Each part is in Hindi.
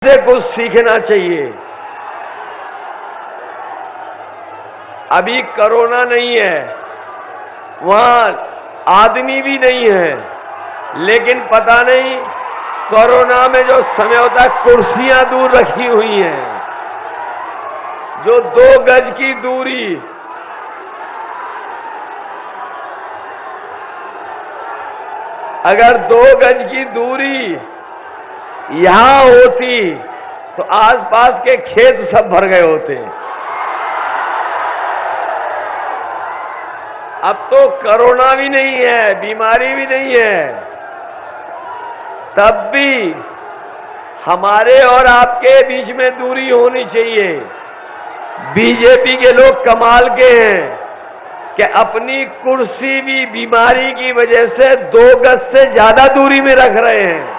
से कुछ सीखना चाहिए। अभी कोरोना नहीं है, वहां आदमी भी नहीं है, लेकिन पता नहीं कोरोना में जो समय होता है कुर्सियां दूर रखी हुई हैं, जो 2 गज की दूरी, अगर 2 गज की दूरी यहां होती तो आसपास के खेत सब भर गए होते। अब तो कोरोना भी नहीं है, बीमारी भी नहीं है, तब भी हमारे और आपके बीच में दूरी होनी चाहिए। बीजेपी के लोग कमाल के हैं कि अपनी कुर्सी भी बीमारी की वजह से 2 गज से ज्यादा दूरी में रख रहे हैं।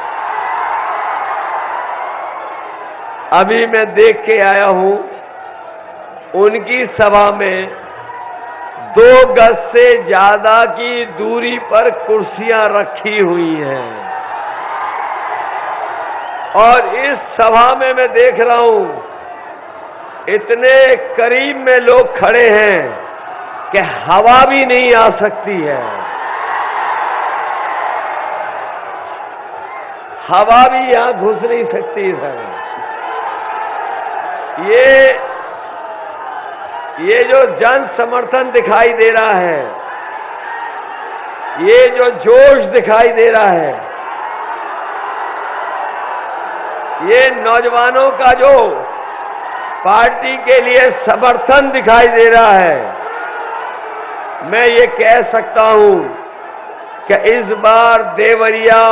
अभी मैं देख के आया हूं, उनकी सभा में 2 गज से ज्यादा की दूरी पर कुर्सियां रखी हुई हैं। और इस सभा में मैं देख रहा हूं, इतने करीब में लोग खड़े हैं कि हवा भी नहीं आ सकती है। हवा भी यहां घुस नहीं सकती है। ये जो जन समर्थन दिखाई दे रहा है, ये जो जोश दिखाई दे रहा है, ये नौजवानों का जो पार्टी के लिए समर्थन दिखाई दे रहा है, मैं ये कह सकता हूं कि इस बार देवरिया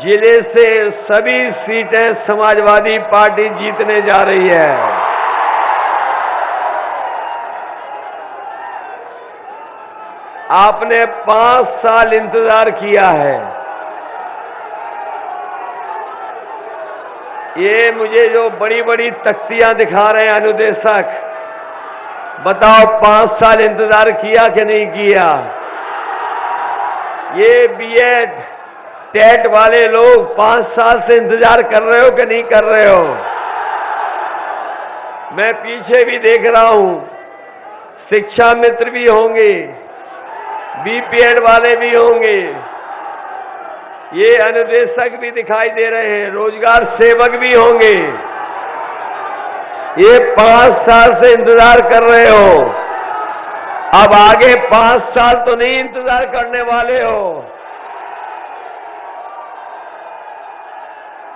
जिले से सभी सीटें समाजवादी पार्टी जीतने जा रही है। आपने 5 साल इंतजार किया है। ये मुझे जो बड़ी बड़ी तख्तियां दिखा रहे हैं अनुदेशक, बताओ 5 साल इंतजार किया कि नहीं किया? ये बीएड टेट वाले लोग 5 साल से इंतजार कर रहे हो कि नहीं कर रहे हो? मैं पीछे भी देख रहा हूं, शिक्षा मित्र भी होंगे, बीपीएड वाले भी होंगे, ये अनुदेशक भी दिखाई दे रहे हैं, रोजगार सेवक भी होंगे। ये 5 साल से इंतजार कर रहे हो, अब आगे 5 साल तो नहीं इंतजार करने वाले हो।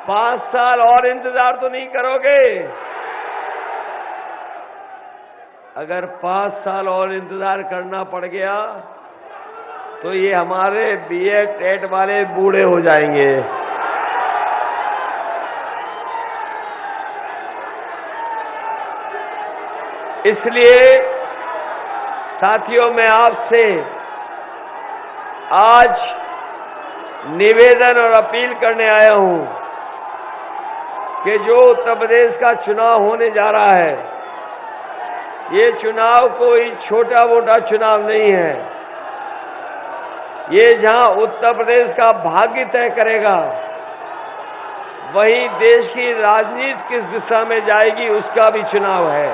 5 साल और इंतजार तो नहीं करोगे? अगर 5 साल और इंतजार करना पड़ गया तो ये हमारे बीएड टेट वाले बूढ़े हो जाएंगे। इसलिए साथियों, मैं आपसे आज निवेदन और अपील करने आया हूं कि जो उत्तर प्रदेश का चुनाव होने जा रहा है, ये चुनाव कोई छोटा मोटा चुनाव नहीं है। ये जहां उत्तर प्रदेश का भाग्य तय करेगा, वहीं देश की राजनीति किस दिशा में जाएगी उसका भी चुनाव है।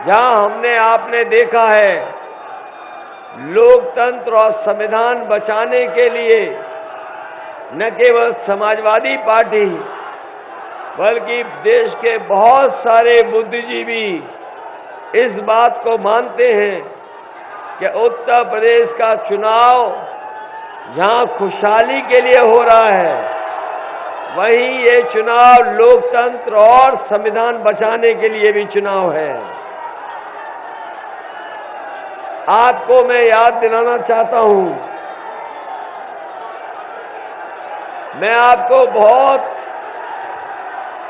जहां हमने आपने देखा है, लोकतंत्र और संविधान बचाने के लिए न केवल समाजवादी पार्टी बल्कि देश के बहुत सारे बुद्धिजीवी इस बात को मानते हैं कि उत्तर प्रदेश का चुनाव जहां खुशहाली के लिए हो रहा है, वहीं ये चुनाव लोकतंत्र और संविधान बचाने के लिए भी चुनाव है। आपको मैं याद दिलाना चाहता हूं, मैं आपको बहुत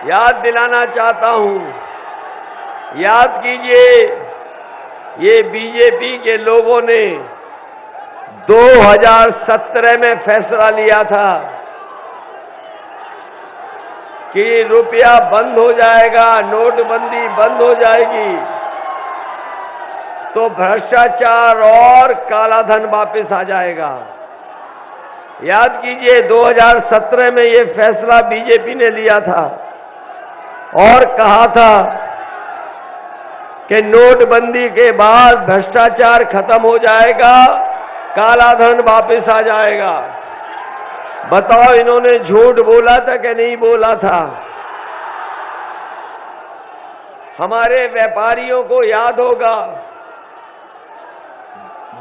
याद दिलाना चाहता हूं, याद कीजिए, ये बीजेपी के लोगों ने 2017 में फैसला लिया था कि रुपया बंद हो जाएगा, नोटबंदी बंद हो जाएगी, तो भ्रष्टाचार और कालाधन वापस आ जाएगा। याद कीजिए 2017 में ये फैसला बीजेपी ने लिया था। और कहा था कि नोटबंदी के बाद भ्रष्टाचार खत्म हो जाएगा, काला धन वापस आ जाएगा। बताओ इन्होंने झूठ बोला था कि नहीं बोला था? हमारे व्यापारियों को याद होगा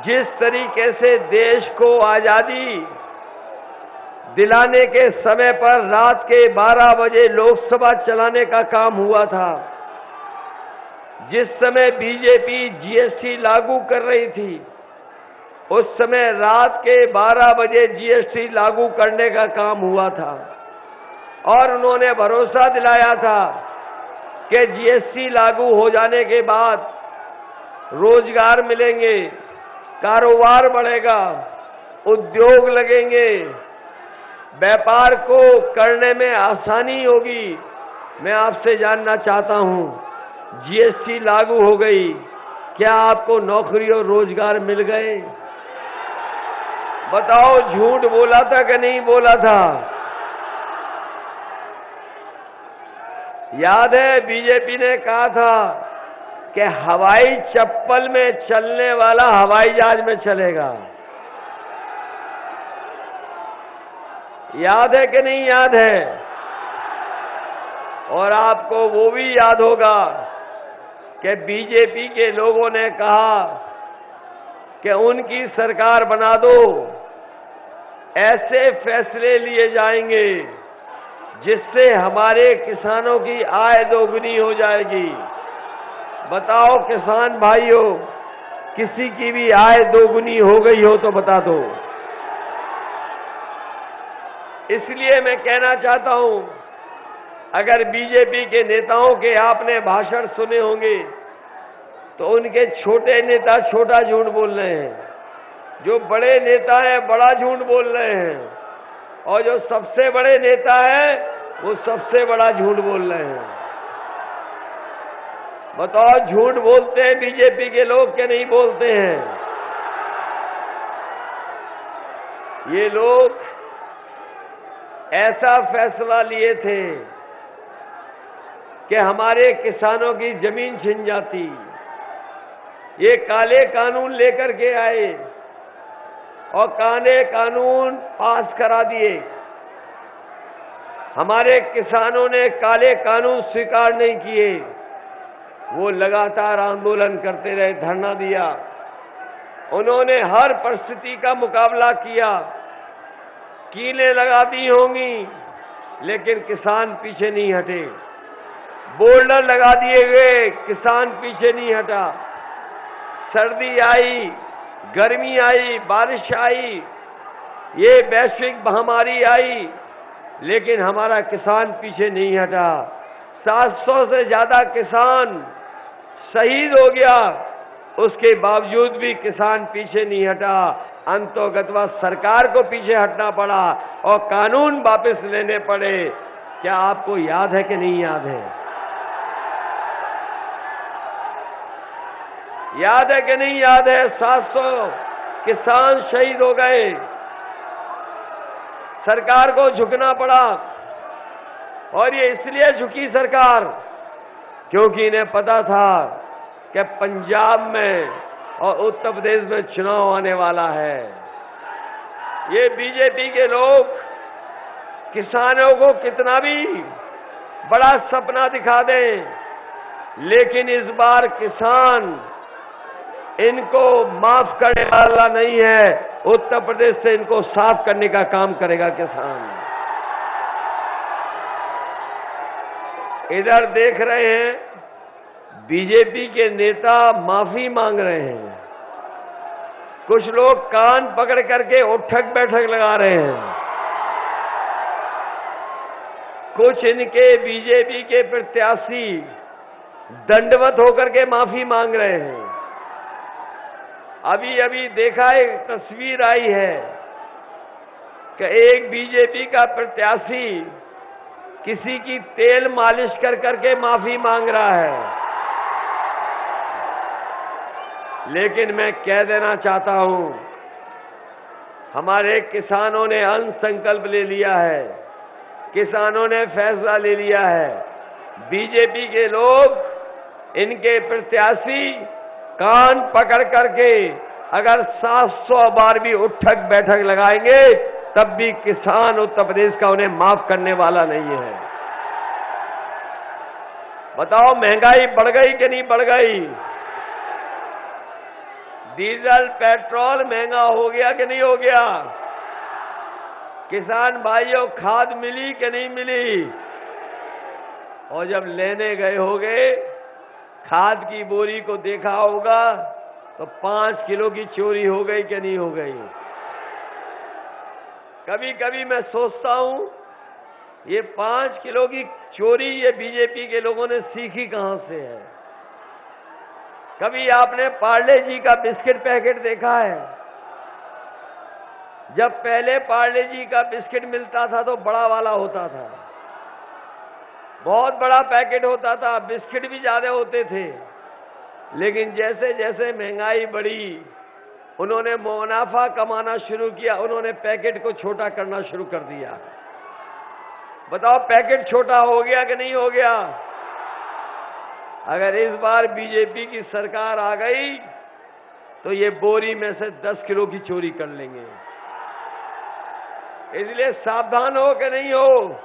जिस तरीके से देश को आजादी दिलाने के समय पर रात के 12 बजे लोकसभा चलाने का काम हुआ था। जिस समय बीजेपी जीएसटी लागू कर रही थी, उस समय रात के 12 बजे जीएसटी लागू करने का काम हुआ था और उन्होंने भरोसा दिलाया था कि जीएसटी लागू हो जाने के बाद रोजगार मिलेंगे, कारोबार बढ़ेगा, उद्योग लगेंगे, व्यापार को करने में आसानी होगी। मैं आपसे जानना चाहता हूं, जीएसटी लागू हो गई, क्या आपको नौकरी और रोजगार मिल गए? बताओ झूठ बोला था कि नहीं बोला था? याद है बीजेपी ने कहा था कि हवाई चप्पल में चलने वाला हवाई जहाज में चलेगा। याद है कि नहीं याद है? और आपको वो भी याद होगा कि बीजेपी के लोगों ने कहा कि उनकी सरकार बना दो, ऐसे फैसले लिए जाएंगे जिससे हमारे किसानों की आय दोगुनी हो जाएगी। बताओ किसान भाइयों, किसी की भी आय दोगुनी हो गई हो तो बता दो। इसलिए मैं कहना चाहता हूं, अगर बीजेपी के नेताओं के आपने भाषण सुने होंगे तो उनके छोटे नेता छोटा झूठ बोल रहे हैं, जो बड़े नेता हैं बड़ा झूठ बोल रहे हैं, और जो सबसे बड़े नेता हैं वो सबसे बड़ा झूठ बोल रहे हैं। बताओ झूठ बोलते हैं बीजेपी के लोग कि नहीं बोलते हैं? ये लोग ऐसा फैसला लिए थे कि हमारे किसानों की जमीन छिन जाती। ये काले कानून लेकर के आए और काले कानून पास करा दिए। हमारे किसानों ने काले कानून स्वीकार नहीं किए, वो लगातार आंदोलन करते रहे, धरना दिया। उन्होंने हर परिस्थिति का मुकाबला किया, कीलें लगा दी होंगी, लेकिन किसान पीछे नहीं हटे। बोर्डर लगा दिए गए, किसान पीछे नहीं हटा। सर्दी आई, गर्मी आई, बारिश आई, ये वैश्विक महामारी आई, लेकिन हमारा किसान पीछे नहीं हटा। 700 से ज्यादा किसान शहीद हो गया, उसके बावजूद भी किसान पीछे नहीं हटा। अंतोगत्वा सरकार को पीछे हटना पड़ा और कानून वापस लेने पड़े। क्या आपको याद है कि नहीं याद है? याद है कि नहीं याद है? 700 किसान शहीद हो गए, सरकार को झुकना पड़ा। और ये इसलिए झुकी सरकार क्योंकि इन्हें पता था कि पंजाब में और उत्तर प्रदेश में चुनाव आने वाला है। ये बीजेपी के लोग किसानों को कितना भी बड़ा सपना दिखा दें, लेकिन इस बार किसान इनको माफ करने वाला नहीं है। उत्तर प्रदेश से इनको साफ करने का काम करेगा किसान। इधर देख रहे हैं बीजेपी के नेता माफी मांग रहे हैं, कुछ लोग कान पकड़ करके उठक बैठक लगा रहे हैं, कुछ इनके बीजेपी के प्रत्याशी दंडवत होकर के माफी मांग रहे हैं। अभी अभी देखा एक तस्वीर आई है कि एक बीजेपी का प्रत्याशी किसी की तेल मालिश कर करके माफी मांग रहा है। लेकिन मैं कह देना चाहता हूं, हमारे किसानों ने अन्न संकल्प ले लिया है, किसानों ने फैसला ले लिया है। बीजेपी के लोग, इनके प्रत्याशी कान पकड़ करके अगर 700 बार भी उठक बैठक लगाएंगे तब भी किसान उत्तर प्रदेश का उन्हें माफ करने वाला नहीं है। बताओ, महंगाई बढ़ गई कि नहीं बढ़ गई? डीजल पेट्रोल महंगा हो गया कि नहीं हो गया? किसान भाइयों, खाद मिली कि नहीं मिली? और जब लेने गए होगे, खाद की बोरी को देखा होगा तो 5 किलो की चोरी हो गई कि नहीं हो गई? कभी कभी मैं सोचता हूं, ये 5 किलो की चोरी ये बीजेपी के लोगों ने सीखी कहां से है? कभी आपने पार्ले जी का बिस्किट पैकेट देखा है? जब पहले पार्ले जी का बिस्किट मिलता था तो बड़ा वाला होता था, बहुत बड़ा पैकेट होता था, बिस्किट भी ज्यादा होते थे। लेकिन जैसे जैसे महंगाई बढ़ी, उन्होंने मुनाफा कमाना शुरू किया, उन्होंने पैकेट को छोटा करना शुरू कर दिया। बताओ, पैकेट छोटा हो गया कि नहीं हो गया? अगर इस बार बीजेपी की सरकार आ गई तो ये बोरी में से 10 किलो की चोरी कर लेंगे। इसलिए सावधान हो कि नहीं हो?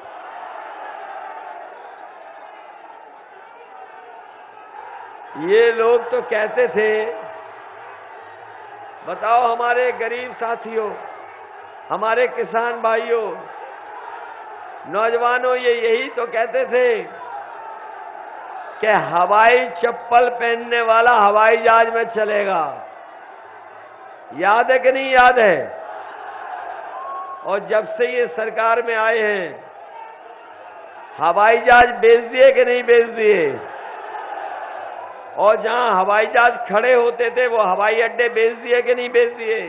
ये लोग तो कहते थे, बताओ हमारे गरीब साथियों, हमारे किसान भाइयों, नौजवानों, ये यही तो कहते थे कि हवाई चप्पल पहनने वाला हवाई जहाज में चलेगा। याद है कि नहीं याद है? और जब से ये सरकार में आए हैं, हवाई जहाज बेच दिए कि नहीं बेच दिए? और जहां हवाई जहाज खड़े होते थे वो हवाई अड्डे बेच दिए कि नहीं बेच दिए?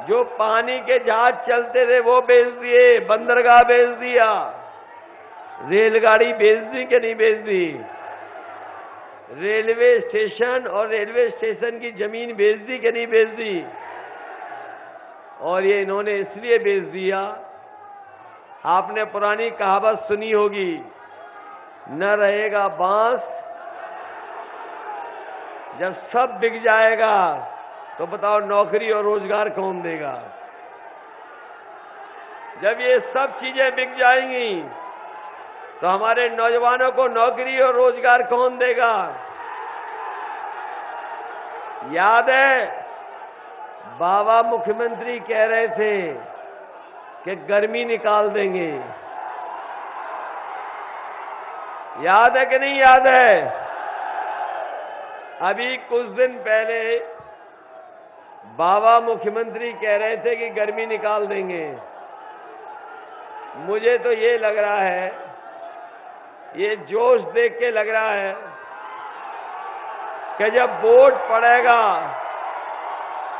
जो पानी के जहाज चलते थे वो बेच दिए, बंदरगाह बेच दिया, रेलगाड़ी बेच दी कि नहीं बेच दी? रेलवे स्टेशन और रेलवे स्टेशन की जमीन बेच दी कि नहीं बेच दी? और ये इन्होंने इसलिए बेच दिया, आपने पुरानी कहावत सुनी होगी, न रहेगा बांस, जब सब बिक जाएगा तो बताओ नौकरी और रोजगार कौन देगा? जब ये सब चीजें बिक जाएंगी तो हमारे नौजवानों को नौकरी और रोजगार कौन देगा? याद है, बाबा मुख्यमंत्री कह रहे थे कि गर्मी निकाल देंगे। याद है कि नहीं याद है? अभी कुछ दिन पहले बाबा मुख्यमंत्री कह रहे थे कि गर्मी निकाल देंगे। मुझे तो ये लग रहा है, ये जोश देख के लग रहा है कि जब वोट पड़ेगा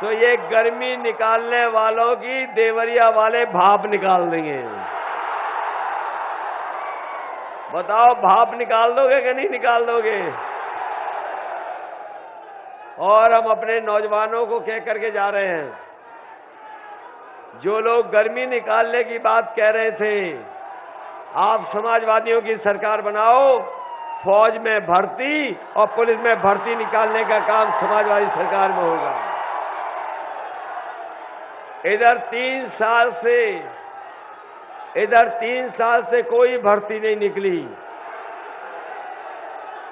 तो ये गर्मी निकालने वालों की देवरिया वाले भाप निकाल देंगे। बताओ, भाप निकाल दोगे कि नहीं निकाल दोगे? और हम अपने नौजवानों को कह करके जा रहे हैं, जो लोग गर्मी निकालने की बात कह रहे थे, आप समाजवादियों की सरकार बनाओ, फौज में भर्ती और पुलिस में भर्ती निकालने का काम समाजवादी सरकार में होगा। इधर 3 साल से कोई भर्ती नहीं निकली।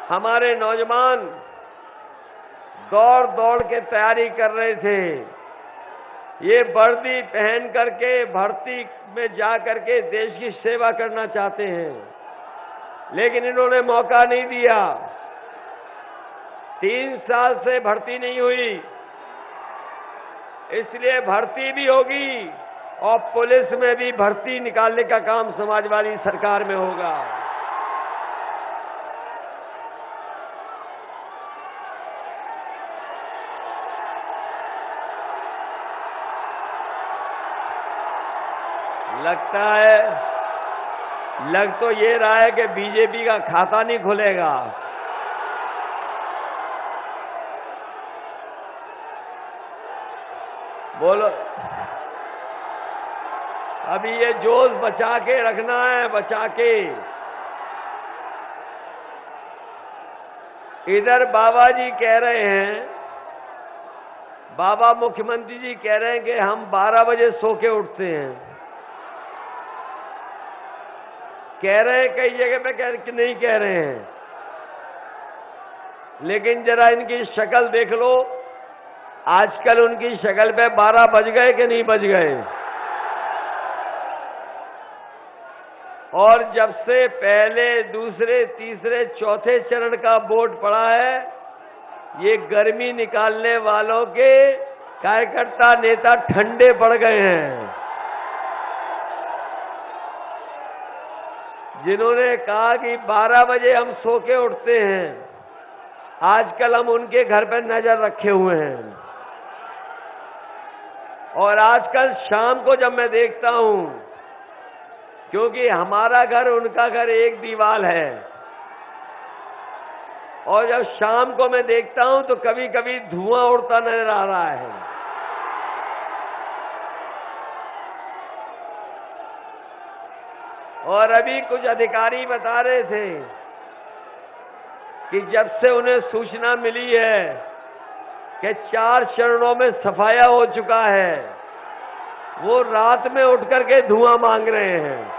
हमारे नौजवान दौड़ दौड़ के तैयारी कर रहे थे, ये वर्दी पहन करके भर्ती में जा करके देश की सेवा करना चाहते हैं, लेकिन इन्होंने मौका नहीं दिया। 3 साल से भर्ती नहीं हुई, इसलिए भर्ती भी होगी और पुलिस में भी भर्ती निकालने का काम समाजवादी सरकार में होगा। लगता है, लग तो ये रहा है कि बीजेपी का खाता नहीं खुलेगा। बोलो, अभी ये जोश बचा के रखना है, बचा के। इधर बाबा जी कह रहे हैं, बाबा मुख्यमंत्री जी कह रहे हैं कि हम 12 बजे सो के उठते हैं। कह रहे हैं, कई जगह पे कह कि नहीं कह रहे हैं, लेकिन जरा इनकी शक्ल देख लो, आजकल उनकी शक्ल पे 12 बज गए कि नहीं बज गए। और जब से पहले, दूसरे, तीसरे, चौथे चरण का वोट पड़ा है, ये गर्मी निकालने वालों के कार्यकर्ता नेता ठंडे पड़ गए हैं। जिन्होंने कहा कि 12 बजे हम सो के उठते हैं, आजकल हम उनके घर पर नजर रखे हुए हैं। और आजकल शाम को जब मैं देखता हूं, क्योंकि हमारा घर उनका घर एक दीवार है, और जब शाम को मैं देखता हूं तो कभी कभी धुआं उड़ता नजर आ रहा है। और अभी कुछ अधिकारी बता रहे थे कि जब से उन्हें सूचना मिली है कि 4 चरणों में सफाया हो चुका है, वो रात में उठ करके धुआं मांग रहे हैं।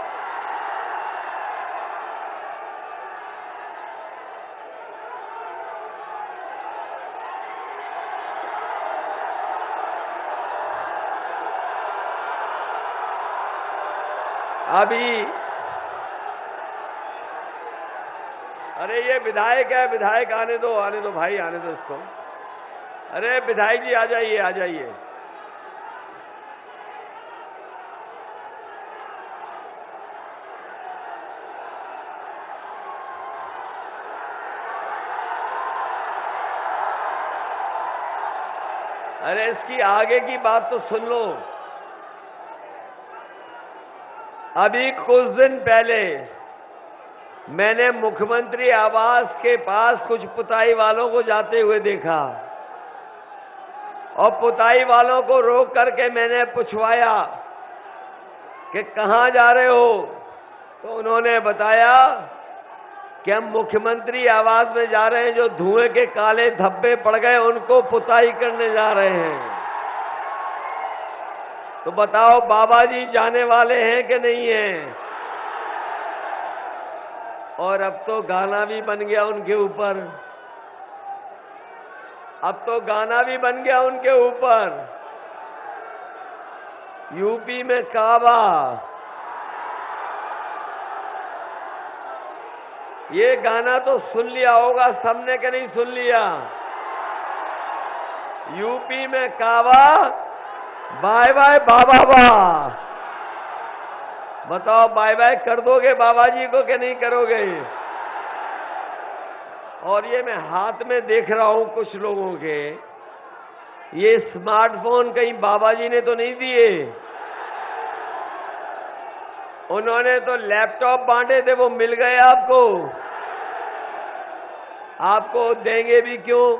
अभी अरे ये विधायक है, विधायक आने दो भाई, आने दो इसको। अरे विधायक जी आ जाइए, आ जाइए। अरे इसकी आगे की बात तो सुन लो। अभी कुछ दिन पहले मैंने मुख्यमंत्री आवास के पास कुछ पुताई वालों को जाते हुए देखा, और पुताई वालों को रोक करके मैंने पूछवाया कि कहां जा रहे हो, तो उन्होंने बताया कि हम मुख्यमंत्री आवास में जा रहे हैं, जो धुएं के काले धब्बे पड़ गए उनको पुताई करने जा रहे हैं। तो बताओ बाबा जी जाने वाले हैं कि नहीं हैं? और अब तो गाना भी बन गया उनके ऊपर, अब तो गाना भी बन गया उनके ऊपर। यूपी में काबा, ये गाना तो सुन लिया होगा सबने कि नहीं सुन लिया? यूपी में काबा, बाय बाय बाबा बा। बताओ बाय बाय कर दोगे बाबा जी को कि नहीं करोगे? और ये मैं हाथ में देख रहा हूं कुछ लोगों के, ये स्मार्टफोन कहीं बाबा जी ने तो नहीं दिए? उन्होंने तो लैपटॉप बांटे थे, वो मिल गए आपको। आपको देंगे भी क्यों?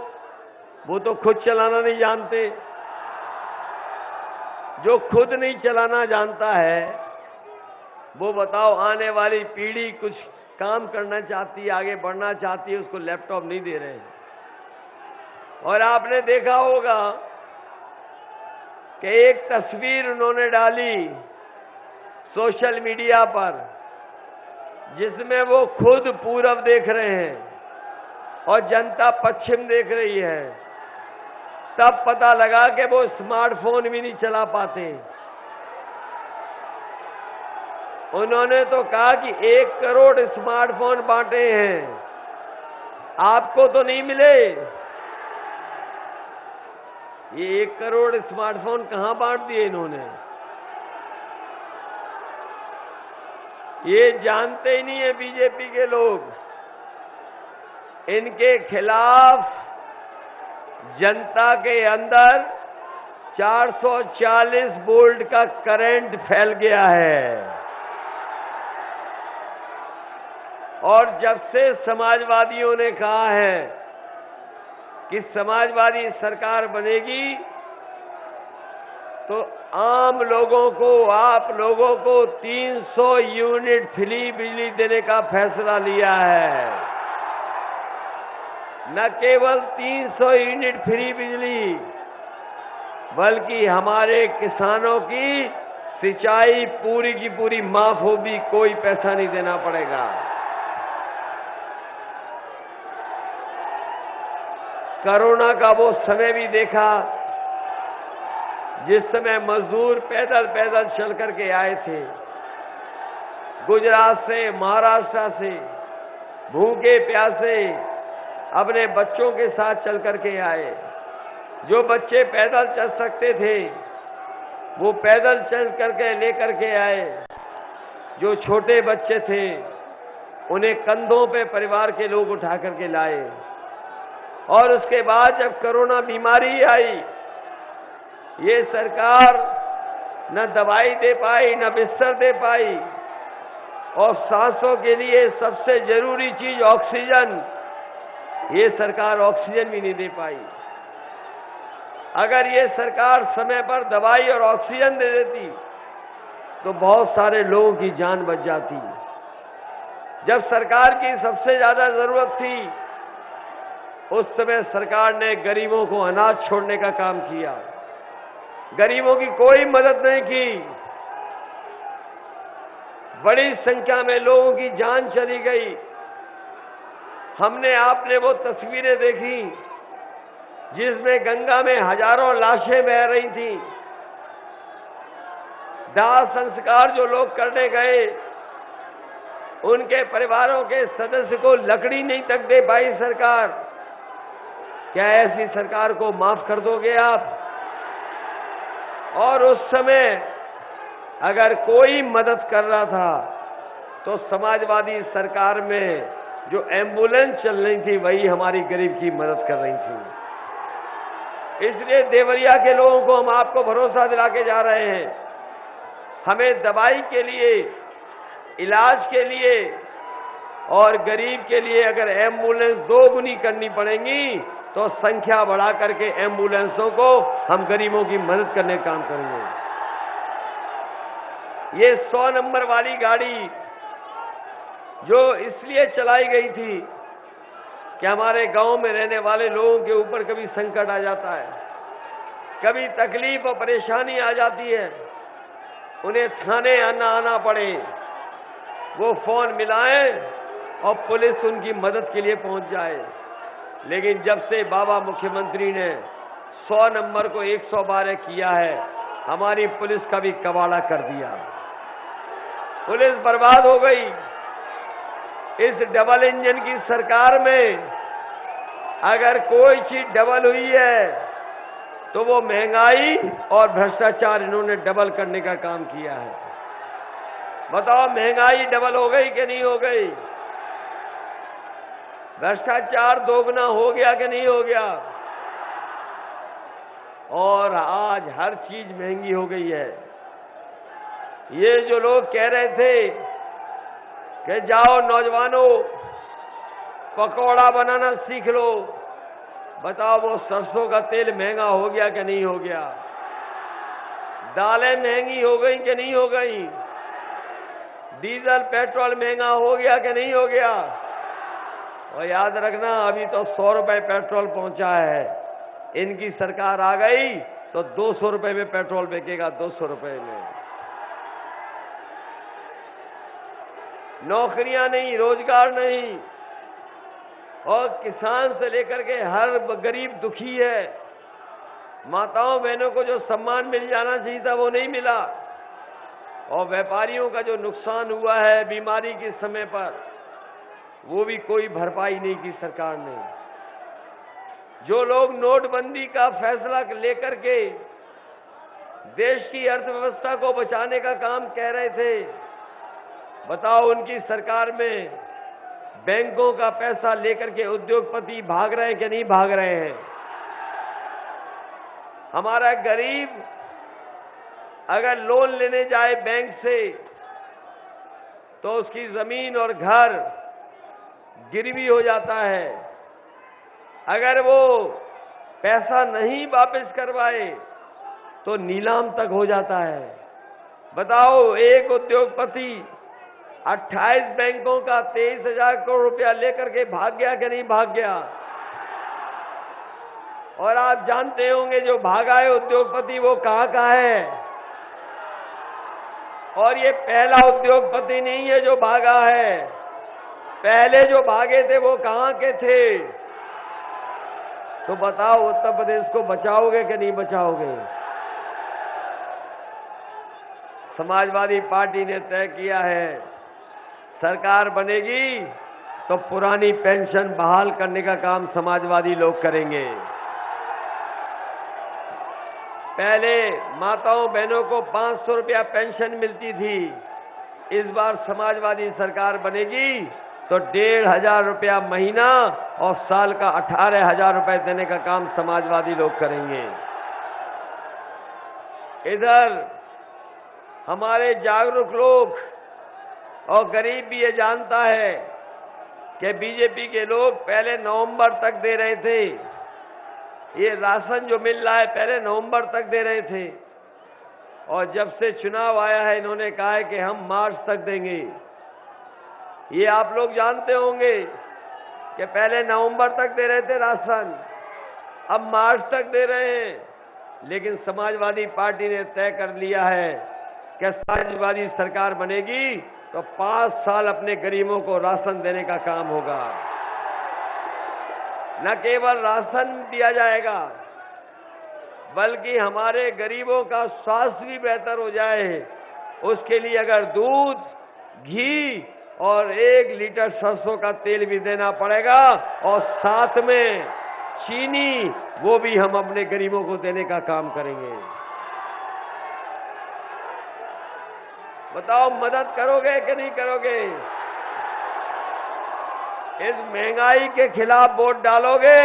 वो तो खुद चलाना नहीं जानते। जो खुद नहीं चलाना जानता है, वो बताओ आने वाली पीढ़ी कुछ काम करना चाहती है, आगे बढ़ना चाहती है, उसको लैपटॉप नहीं दे रहे हैं। और आपने देखा होगा कि एक तस्वीर उन्होंने डाली सोशल मीडिया पर, जिसमें वो खुद पूरब देख रहे हैं और जनता पश्चिम देख रही है। तब पता लगा कि वो स्मार्टफोन भी नहीं चला पाते। उन्होंने तो कहा कि 1 करोड़ स्मार्टफोन बांटे हैं, आपको तो नहीं मिले। ये 1 करोड़ स्मार्टफोन कहां बांट दिए इन्होंने? ये जानते ही नहीं है बीजेपी के लोग। इनके खिलाफ जनता के अंदर 440 वोल्ट का करंट फैल गया है। और जब से समाजवादियों ने कहा है कि समाजवादी सरकार बनेगी, तो आम लोगों को, आप लोगों को 300 यूनिट फ्री बिजली देने का फैसला लिया है। न केवल 300 यूनिट फ्री बिजली, बल्कि हमारे किसानों की सिंचाई पूरी की पूरी माफ होगी, कोई पैसा नहीं देना पड़ेगा। कोरोना का वो समय भी देखा जिस समय मजदूर पैदल पैदल चल करके आए थे, गुजरात से, महाराष्ट्र से, भूखे प्यासे अपने बच्चों के साथ चल करके आए। जो बच्चे पैदल चल सकते थे वो पैदल चल करके लेकर के आए। जो छोटे बच्चे थे उन्हें कंधों पे परिवार के लोग उठा करके लाए। और उसके बाद जब कोरोना बीमारी आई, ये सरकार न दवाई दे पाई, न बिस्तर दे पाई, और सांसों के लिए सबसे जरूरी चीज ऑक्सीजन, ये सरकार ऑक्सीजन भी नहीं दे पाई। अगर ये सरकार समय पर दवाई और ऑक्सीजन दे देती तो बहुत सारे लोगों की जान बच जाती। जब सरकार की सबसे ज्यादा जरूरत थी, उस समय सरकार ने गरीबों को अनाज छोड़ने का काम किया, गरीबों की कोई मदद नहीं की। बड़ी संख्या में लोगों की जान चली गई। हमने, आपने वो तस्वीरें देखी जिसमें गंगा में हजारों लाशें बह रही थी। दाह संस्कार जो लोग करने गए, उनके परिवारों के सदस्य को लकड़ी नहीं तक दे पाई सरकार। क्या ऐसी सरकार को माफ कर दोगे आप? और उस समय अगर कोई मदद कर रहा था तो समाजवादी सरकार में जो एम्बुलेंस चल रही थी वही हमारी गरीब की मदद कर रही थी। इसलिए देवरिया के लोगों को हम आपको भरोसा दिला के जा रहे हैं, हमें दवाई के लिए, इलाज के लिए और गरीब के लिए अगर एम्बुलेंस 2 गुनी करनी पड़ेंगी तो संख्या बढ़ा करके एम्बुलेंसों को हम गरीबों की मदद करने का काम करेंगे। ये 100 नंबर वाली गाड़ी जो इसलिए चलाई गई थी कि हमारे गांव में रहने वाले लोगों के ऊपर कभी संकट आ जाता है, कभी तकलीफ और परेशानी आ जाती है, उन्हें थाने आना पड़े, वो फोन मिलाएं और पुलिस उनकी मदद के लिए पहुंच जाए। लेकिन जब से बाबा मुख्यमंत्री ने 100 नंबर को 112 किया है, हमारी पुलिस का भी कबाड़ा कर दिया। पुलिस बर्बाद हो गई। इस डबल इंजन की सरकार में अगर कोई चीज डबल हुई है तो वो महंगाई और भ्रष्टाचार इन्होंने डबल करने का काम किया है। बताओ, महंगाई डबल हो गई कि नहीं हो गई? भ्रष्टाचार दोगुना हो गया कि नहीं हो गया? और आज हर चीज महंगी हो गई है। ये जो लोग कह रहे थे कि जाओ नौजवानों पकौड़ा बनाना सीख लो, बताओ वो सरसों का तेल महंगा हो गया कि नहीं हो गया? दालें महंगी हो गई कि नहीं हो गई? डीजल पेट्रोल महंगा हो गया कि नहीं हो गया? और याद रखना, अभी तो 100 रुपए पेट्रोल पहुंचा है, इनकी सरकार आ गई तो 200 रुपए में पेट्रोल बिकेगा, 200 रुपए में। नौकरियां नहीं, रोजगार नहीं, और किसान से लेकर के हर गरीब दुखी है। माताओं बहनों को जो सम्मान मिल जाना चाहिए था वो नहीं मिला, और व्यापारियों का जो नुकसान हुआ है बीमारी के समय पर, वो भी कोई भरपाई नहीं की सरकार ने। जो लोग नोटबंदी का फैसला लेकर के देश की अर्थव्यवस्था को बचाने का काम कह रहे थे, बताओ उनकी सरकार में बैंकों का पैसा लेकर के उद्योगपति भाग रहे हैं कि नहीं भाग रहे हैं? हमारा गरीब अगर लोन लेने जाए बैंक से तो उसकी जमीन और घर गिरवी हो जाता है। अगर वो पैसा नहीं वापस करवाए तो नीलाम तक हो जाता है। बताओ, एक उद्योगपति 28 बैंकों का 23,000 करोड़ रुपया लेकर के भाग गया कि नहीं भाग गया? और आप जानते होंगे जो भागा है उद्योगपति वो कहाँ है। और ये पहला उद्योगपति नहीं है जो भागा है, पहले जो भागे थे वो कहाँ के थे। तो बताओ उत्तर प्रदेश को बचाओगे कि नहीं बचाओगे। समाजवादी पार्टी ने तय किया है सरकार बनेगी तो पुरानी पेंशन बहाल करने का काम समाजवादी लोग करेंगे। पहले माताओं बहनों को 500 रुपया पेंशन मिलती थी, इस बार समाजवादी सरकार बनेगी तो 1500 रुपया महीना और साल का 18,000 रुपए देने का काम समाजवादी लोग करेंगे। इधर हमारे जागरूक लोग और गरीब भी ये जानता है कि बीजेपी के लोग पहले नवंबर तक दे रहे थे, ये राशन जो मिल रहा है पहले नवंबर तक दे रहे थे, और जब से चुनाव आया है इन्होंने कहा है कि हम मार्च तक देंगे। ये आप लोग जानते होंगे कि पहले नवंबर तक दे रहे थे राशन, अब मार्च तक दे रहे हैं। लेकिन समाजवादी पार्टी ने तय कर लिया है कि समाजवादी सरकार बनेगी तो 5 साल अपने गरीबों को राशन देने का काम होगा। न केवल राशन दिया जाएगा बल्कि हमारे गरीबों का स्वास्थ्य भी बेहतर हो जाए, उसके लिए अगर दूध, घी और 1 लीटर सरसों का तेल भी देना पड़ेगा और साथ में चीनी, वो भी हम अपने गरीबों को देने का काम करेंगे। बताओ मदद करोगे कि नहीं करोगे। इस महंगाई के खिलाफ वोट डालोगे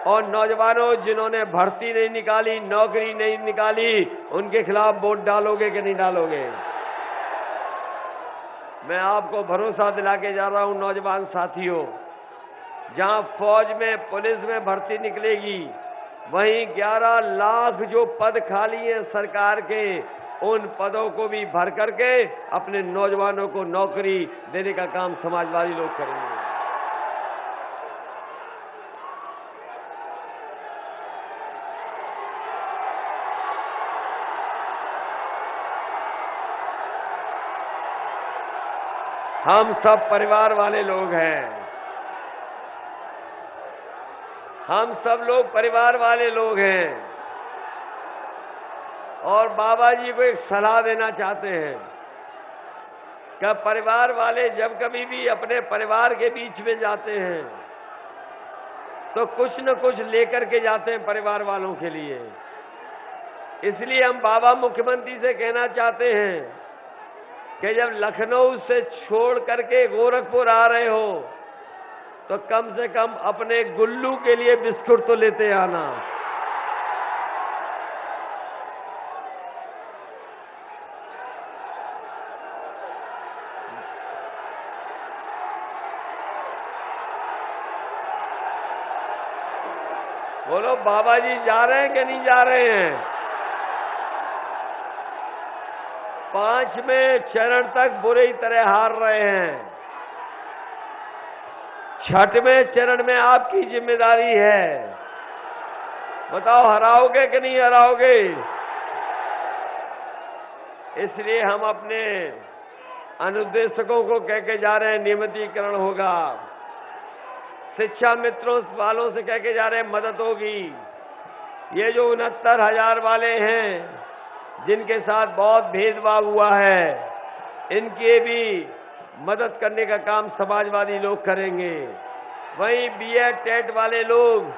और नौजवानों जिन्होंने भर्ती नहीं निकाली, नौकरी नहीं निकाली, उनके खिलाफ वोट डालोगे कि नहीं डालोगे। मैं आपको भरोसा दिला के जा रहा हूं नौजवान साथियों, जहां फौज में पुलिस में भर्ती निकलेगी वहीं 11 लाख जो पद खाली हैं सरकार के, उन पदों को भी भर करके अपने नौजवानों को नौकरी देने का काम समाजवादी लोग करेंगे। हम सब परिवार वाले लोग हैं, हम सब लोग परिवार वाले लोग हैं और बाबा जी को एक सलाह देना चाहते हैं कि परिवार वाले जब कभी भी अपने परिवार के बीच में जाते हैं तो कुछ न कुछ लेकर के जाते हैं परिवार वालों के लिए। इसलिए हम बाबा मुख्यमंत्री से कहना चाहते हैं कि जब लखनऊ से छोड़ करके गोरखपुर आ रहे हो तो कम से कम अपने गुल्लू के लिए बिस्कुट तो लेते आना। बोलो बाबा जी जा रहे हैं कि नहीं जा रहे हैं। 5वें चरण तक बुरी तरह हार रहे हैं, 6वें चरण में आपकी जिम्मेदारी है। बताओ हराओगे कि नहीं हराओगे। इसलिए हम अपने अनुदेशकों को कह के जा रहे हैं नियमितीकरण होगा, शिक्षा मित्रों वालों से कह के जा रहे हैं मदद होगी। ये जो 69,000 वाले हैं जिनके साथ बहुत भेदभाव हुआ है, इनके भी मदद करने का काम समाजवादी लोग करेंगे। वहीं बीएड टेट वाले लोग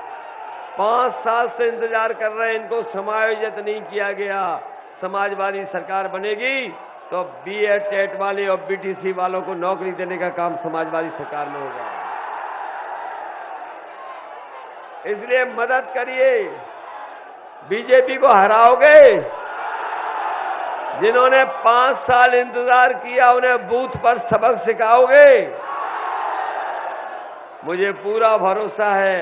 5 साल से इंतजार कर रहे हैं, इनको समायोजित नहीं किया गया। समाजवादी सरकार बनेगी तो बीएड टेट वाले और बीटीसी वालों को नौकरी देने का काम समाजवादी सरकार में होगा। इसलिए मदद करिए, बीजेपी को हराओगे। जिन्होंने 5 साल इंतजार किया उन्हें बूथ पर सबक सिखाओगे। मुझे पूरा भरोसा है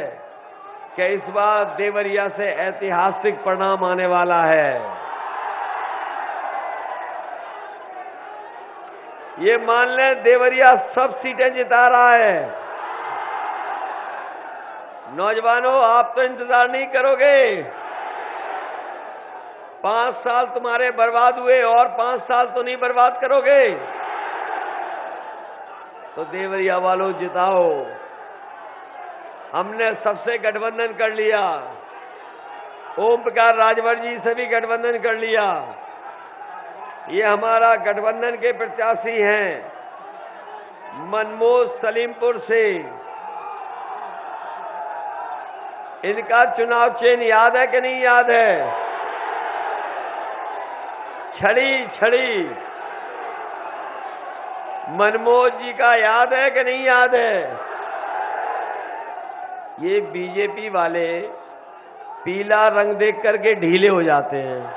कि इस बार देवरिया से ऐतिहासिक परिणाम आने वाला है। ये मान लें देवरिया सब सीटें जिता रहा है। नौजवानों, आप तो इंतजार नहीं करोगे। 5 साल तुम्हारे बर्बाद हुए और 5 साल तो नहीं बर्बाद करोगे। तो देवरिया वालों, जिताओ। हमने सबसे गठबंधन कर लिया। ओम प्रकाश राजभर जी से भी गठबंधन कर लिया। ये हमारा गठबंधन के प्रत्याशी हैं मनमोहन सलीमपुर से। इनका चुनाव चिन्ह याद है कि नहीं याद है? छड़ी छड़ी। मनमोहन जी का याद है कि नहीं याद है? ये बीजेपी वाले पीला रंग देख करके ढीले हो जाते हैं।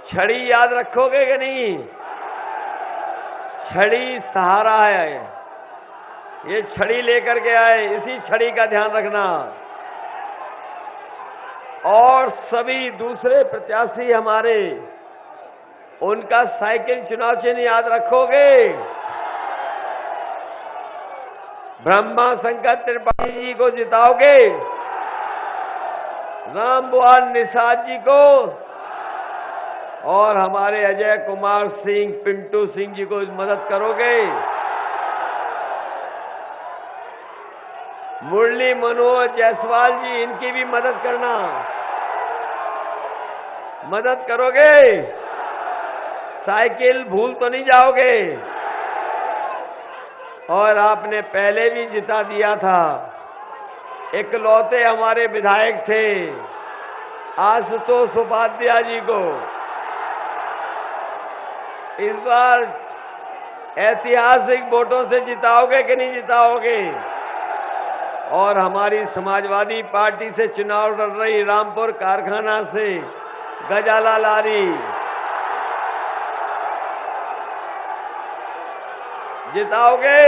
छड़ी याद रखोगे कि नहीं? छड़ी सहारा है। ये छड़ी लेकर के आए, इसी छड़ी का ध्यान रखना। और सभी दूसरे प्रत्याशी हमारे, उनका साइकिल चुनाव चिन्ह याद रखोगे। ब्रह्मा शंकर त्रिपाठी जी को जिताओगे। राम बुआन निषाद जी को और हमारे अजय कुमार सिंह, पिंटू सिंह जी को मदद करोगे। मुरली मनोहर जायसवाल जी, इनकी भी मदद करना। मदद करोगे। साइकिल भूल तो नहीं जाओगे। और आपने पहले भी जिता दिया था। इकलौते हमारे विधायक थे आशुतोष उपाध्याय जी को। इस बार ऐतिहासिक वोटों से जिताओगे कि नहीं जिताओगे? और हमारी समाजवादी पार्टी से चुनाव लड़ रही रामपुर कारखाना से गजालाल आरी, जिताओगे।